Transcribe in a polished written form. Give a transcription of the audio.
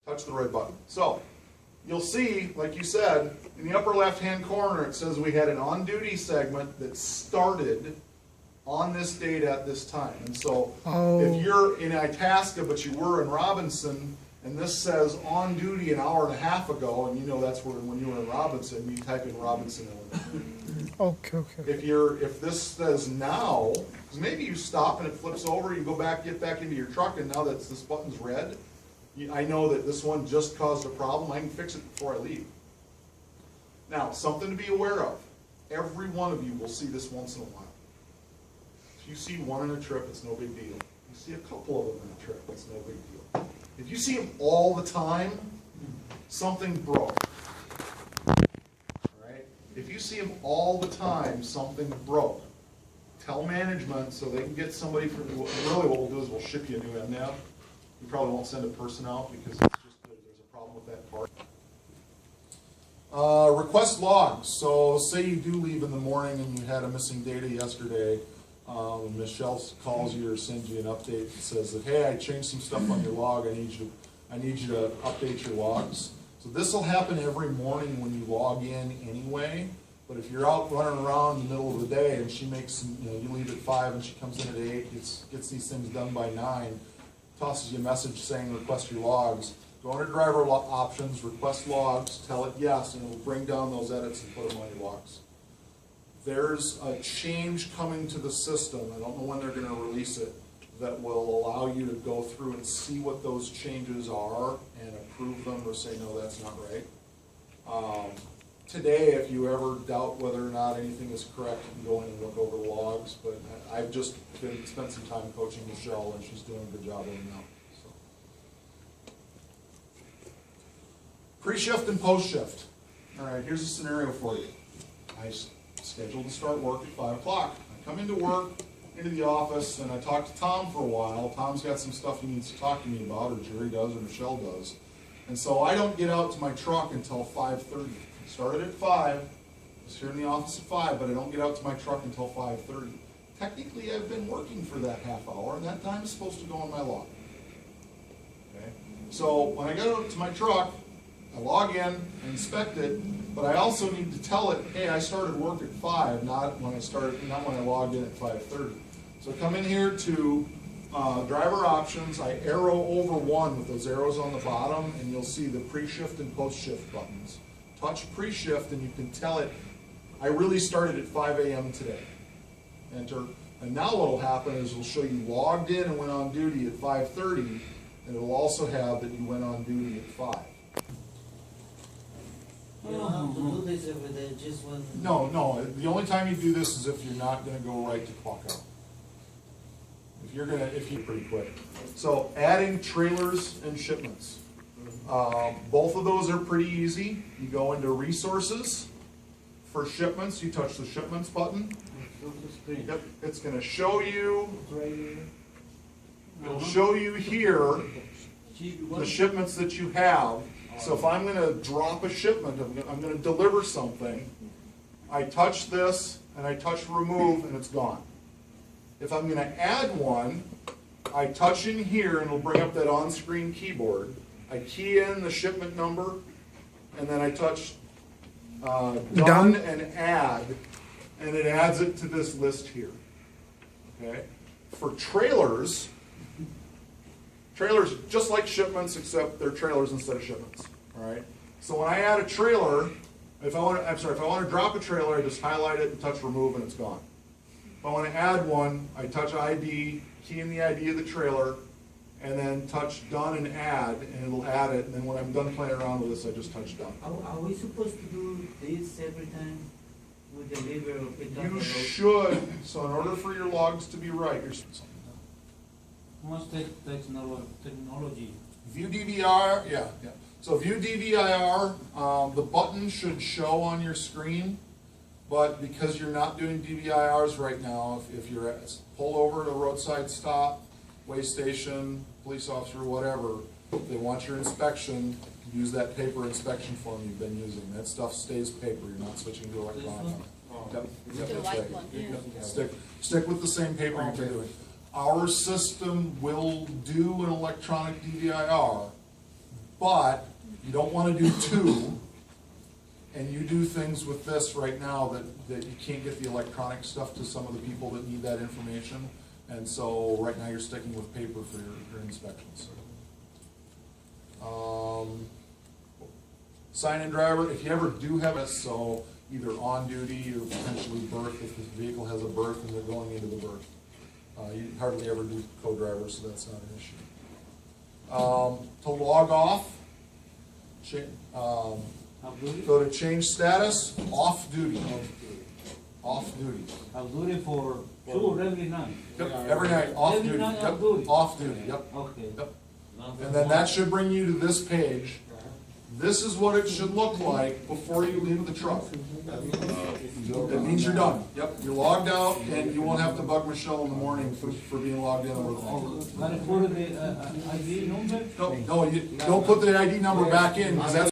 touch the red button. So, you'll see, like you said, in the upper left-hand corner, it says we had an on-duty segment that started on this date at this time. And so, if you're in Itasca, but you were in Robinson, and this says on duty an hour and a half ago, and you know that's when you were in Robinson, you type in Robinson, Illinois. Okay. If this says now, because maybe you stop and it flips over, you go back, get back into your truck, and now that this button's red, I know that this one just caused a problem. I can fix it before I leave. Now, something to be aware of. Every one of you will see this once in a while. If you see one in a trip, it's no big deal. You see a couple of them in a trip, it's no big deal. If you see them all the time, something broke. Right? If you see them all the time, something broke. Tell management so they can get somebody from, really what we'll do is we'll ship you a new MNAV. You probably won't send a person out because it's just there's a problem with that part. Request logs. So say you do leave in the morning and you had a missing data yesterday. Michelle calls you or sends you an update that says that, hey, I changed some stuff on your log. I need you to update your logs. So this will happen every morning when you log in anyway. But if you're out running around in the middle of the day and she makes, you leave at 5 and she comes in at 8, gets these things done by 9, tosses you a message saying request your logs. Go under driver options, request logs, tell it yes, and it will bring down those edits and put them on your logs. There's a change coming to the system, I don't know when they're going to release it, that will allow you to go through and see what those changes are and approve them or say, no, that's not right. Today, if you ever doubt whether or not anything is correct, you can go in and look over the logs, but I've just spent some time coaching Michelle, and she's doing a good job of it now. So. Pre-shift and post-shift. All right, here's a scenario for you. I scheduled to start work at 5 o'clock. I come into work, into the office, and I talk to Tom for a while. Tom's got some stuff he needs to talk to me about, or Jerry does, or Michelle does. And so I don't get out to my truck until 5:30. I started at 5, I was here in the office at 5, but I don't get out to my truck until 5:30. Technically, I've been working for that half hour, and that time is supposed to go on my log. Okay? So when I get out to my truck, I log in, I inspect it, but I also need to tell it, hey, I started work at 5, not when I logged in at 5:30. So I come in here to driver options, I arrow over one with those arrows on the bottom, and you'll see the pre-shift and post-shift buttons. Touch pre-shift and you can tell it, I really started at 5 a.m. today. Enter. And now what will happen is it'll show you logged in and went on duty at 5:30, and it will also have that you went on duty at 5. You don't have to do this every day, just when... No. The only time you do this is if you're not going to go right to clock out. If you're pretty quick. So adding trailers and shipments. Both of those are pretty easy. You go into resources. For shipments, you touch the shipments button. Yep, it's going to show you. It'll show you here the shipments that you have. So if I'm going to drop a shipment, I'm going to deliver something, I touch this and I touch remove and it's gone. If I'm going to add one, I touch in here and it'll bring up that on-screen keyboard. I key in the shipment number and then I touch done and add, and it adds it to this list here. Okay? For trailers just like shipments, except they're trailers instead of shipments. All right. So when I add a trailer, if I want to drop a trailer, I just highlight it and touch remove, and it's gone. If I want to add one, I touch ID, key in the ID of the trailer, and then touch done and add, and it'll add it. And then when I'm done playing around with this, I just touch done. Are we supposed to do this every time we deliver or pick up? You should. So in order for your logs to be right, you're something. Must take technology. View DVR, yeah. So view DVIR, the button should show on your screen, but because you're not doing DVIRs right now, if you're pulled over at a roadside stop, way station, police officer, whatever, they want your inspection, use that paper inspection form you've been using. That stuff stays paper, you're not switching to electronic. Yep, that's right. Stick with the same paper you've been doing. Our system will do an electronic DVIR, but you don't wanna do two, and you do things with this right now that you can't get the electronic stuff to some of the people that need that information, and so right now you're sticking with paper for your inspections. Sign-in driver, if you ever do have it, so either on duty or potentially berth, if the vehicle has a berth and they're going into the berth. You hardly ever do co-driver, so that's not an issue. To log off, Half duty? go to change status, off duty. Off duty. Half duty for two every night. Yep, every night, off Every duty. night off Yep, duty. off duty, yep. Okay. Yep. And then that should bring you to this page. This is what it should look like before you leave the truck. That means you're done. Yep, you're logged out, and you won't have to bug Michelle in the morning for being logged in or Gotta put the ID number? No, you don't put the ID number back in, because that's